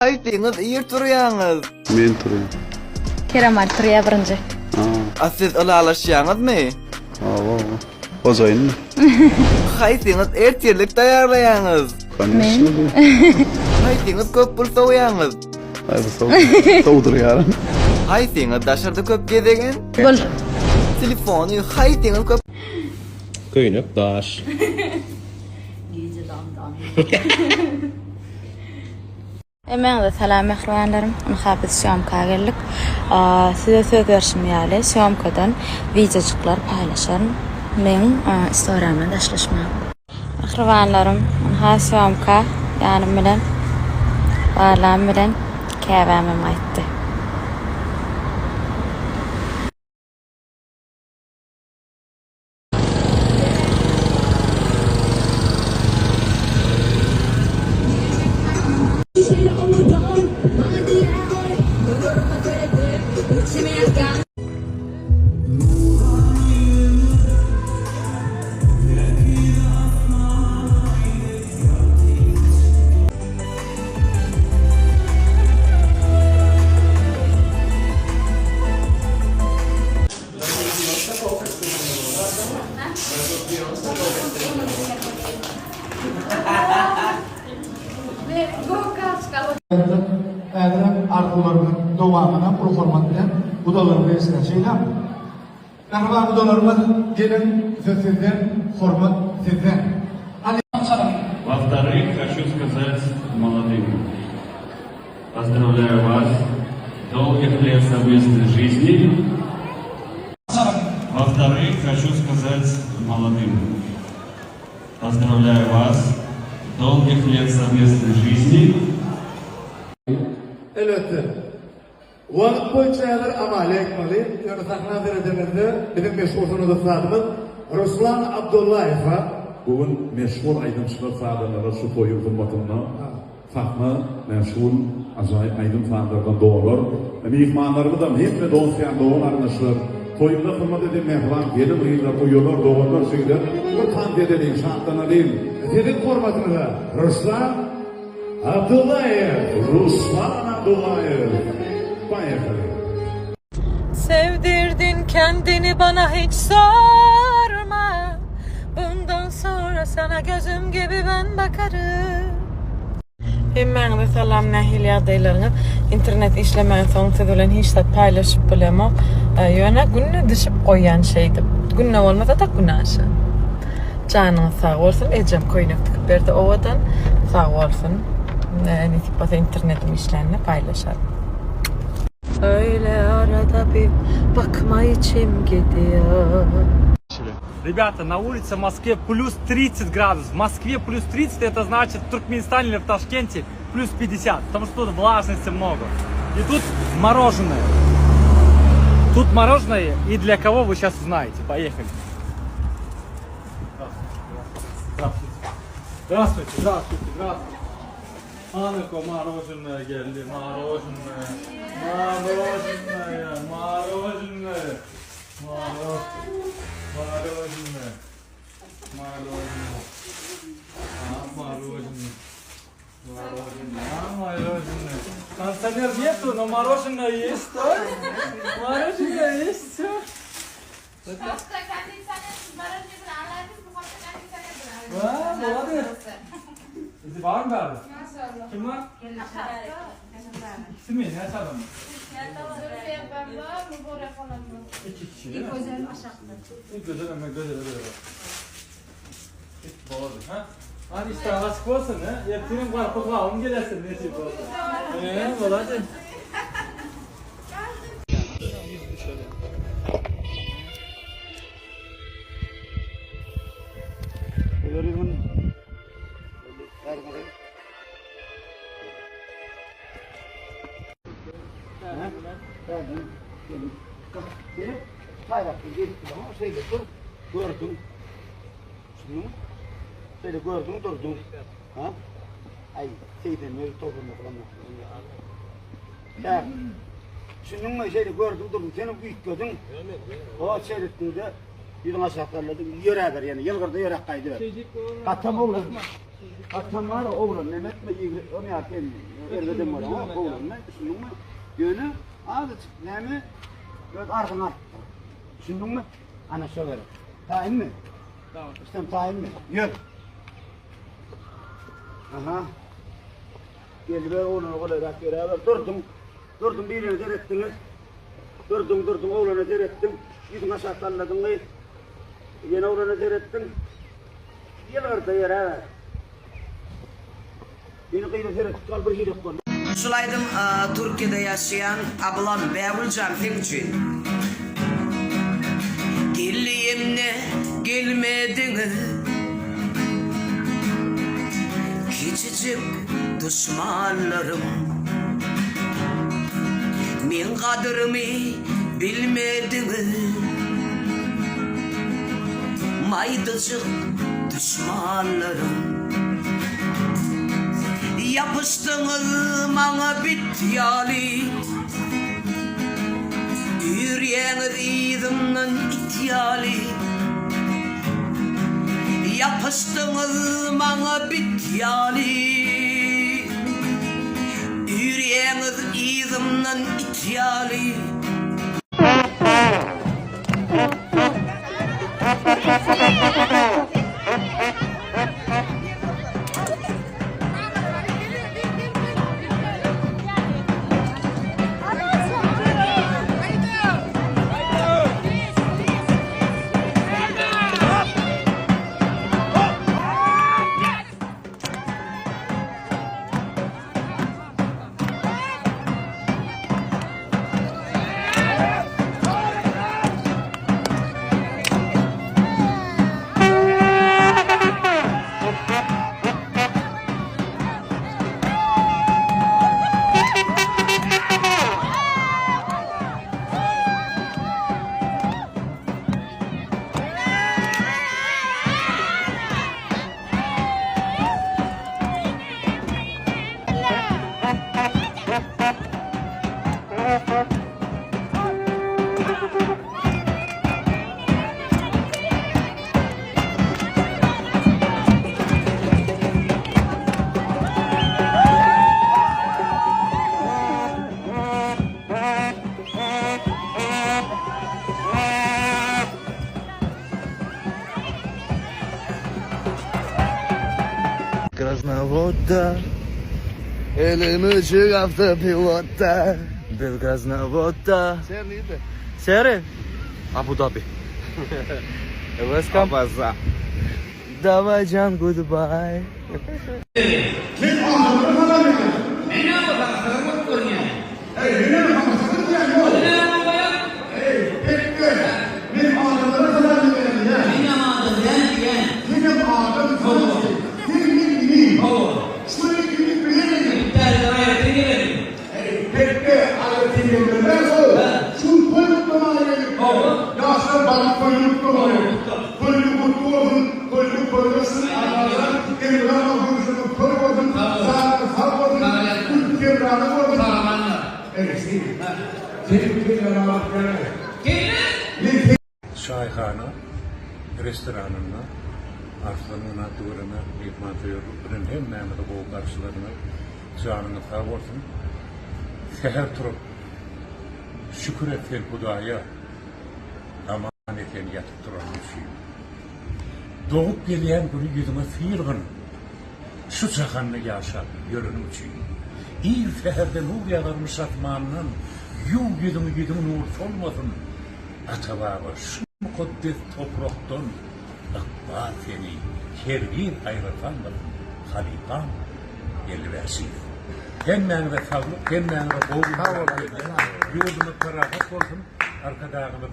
Aytýyňyz ýer turýaňyz. Men turýan. Keramal turýar birinji. Siz alalaşýaňyzmy? Ozaýyn. Haýsyňyz ertirlik daýarlaýaňyz. Конечно. Haýsyňyz köp pul soýaňyz. Ay bu soğudur yarın. Haýsyňyz daşarda köp gezegen. Bol. Telefony haýsyňyz köp. Köýnük daş. Emeňde salam mehribanlarym. Onu syomka geldik. Size söz berşimýäli syomkadan videojuklar paýlaşarym. Men Instagramda daşlaşmam. Mehribanlarym, onu syomka ýanym bilen balam bilen käbämem aýtdy. Ädem arkularının dowamına proformatda budalarını esirçeýär. Nähwa budalarymyz gelin sözsüzden hormat sizden. Во-вторых, хочу сказать молодым. Поздравляю вас. Долгих лет совместной жизни. Во-вторых, хочу сказать молодым. Поздравляю вас. Долгих лет совместной жизни. Elbette. Wagt boýunça ýalar amale etmeli. Ýöne sahna derejemizde bizim meşhur dostlarymyz Ruslan Abdullayev'a Bugün meşhur aydınçılar sağdanlara şu toyu hürmetine sahna meşhur acayip aydın sağdanlardan doğurlar. Mihmanlarımı da hep ve doğuşlayan doğun arkadaşlar. Toyunda hürmet edin mehran, gelin uyumlar, uyuyorlar, doğurlar şeyler. Bu tam dedelim, şartlarına değil. Sizin hürmetine de Ruslan Abdullayev. Ruslan Abdullayev. Bayağı. Sevdirdin kendini bana hiç sorma. Bundan sonra sana gözüm gibi ben bakarım. Hemen salam nähili adaylarına internet işlemeyen son sedulen hiç de paylaşıp bulama. Yöne günü düşüp koyan şeydi. Günü olmasa da günü aşı. Canın sağ olsun. Ecem koyunaktık berdi ovadan sağ olsun. Nitipata internetim işlerini paylaşalım. Öyle arada bir bakma içim gidiyor. Ребята, на улице в Москве плюс 30 градусов. В Москве плюс 30, это значит в Туркменистане или в Ташкенте плюс 50, потому что тут влажности много. И тут мороженое. Тут мороженое, и для кого вы сейчас узнаете. Поехали. Здравствуйте, здравствуйте, здравствуйте. Анко, мороженое geldi, мороженое. Мороженое, мороженое. Мороженое. Мороженое. Мороженое. Мороженое. Консервер нету, но мороженое есть, да? Мороженое есть, все. Молодец. Bizi var mı abi? Kim var? İkisi mi? Ne açalım? İki kişi değil mi? İlk güzel ama güzel öyle. İlk bağırdı ha? Hadi işte açık olsun ha? Yaptığın var kulağım gelesin ne tip olsun. Olacak. Gördüm. Şunu şöyle gördüm durdum. Ha? Ay şeyden öyle toplumda falan. Ya şunun şöyle gördüm durdum. Seni büyük gördüm. O seyrettiğinde bir aşağılarladı. Yöre ver yani. Yılgırda yöre kaydı ver. Katam olur. Akşam var oğlan Mehmet mi yigit onu yapayım. Erdedim var ama oğlan ne? Şunun mu? Yönü ağzı ne mi? Göz arkana. Şunun mu? Ana şöyle. Tayin mi? Tamam. İstem tayin mi? Yok. Aha. Gel be oğlan olarak beraber durdum bir yere derettiniz. Durdum oğlanı derettim. Yüzüne şartlanladın mı? Yine oğlanı derettim. Gel orada yere. Beni kıyma seret, kal bir şey koy. Şulaydım Türkiye'de yaşayan ablam Beğulcan Hemçin. Geliyemne gelmedin küçücük düşmanlarım. Min kadırımı bilmedin maydıcık düşmanlarım. Yapıştınız bana bityali, yüreğiniz idimden ityali. Yapıştınız bana bityali, yüreğiniz idimden ityali. Красновода, elimi çıkarttı pilotta. Bir Krasnavoda. Sen neydi? Seri? Abu Dhabi. Welcome. Abaza. Davacan goodbye. Şahane restoranına, arsanına, duvarına, mehmanlarının hem memnun bu karşılarına canını sağ olsun. Seher turup şükür etsen Hudaya aman eten yatıp duran bir şey. Doğup gelen günü yüzüme sıyırgın şu çakanlı yaşa yörünüm için. İyi seherden ul yağarmış atmanından yüzümü nur solmasın. Atababa şu mukaddes topraktan akbar seni her bir ayrıtandır halifam geliversin. Kendine ve sağlık, kendine ve boğulma yurdunu karahat olsun, arkadağını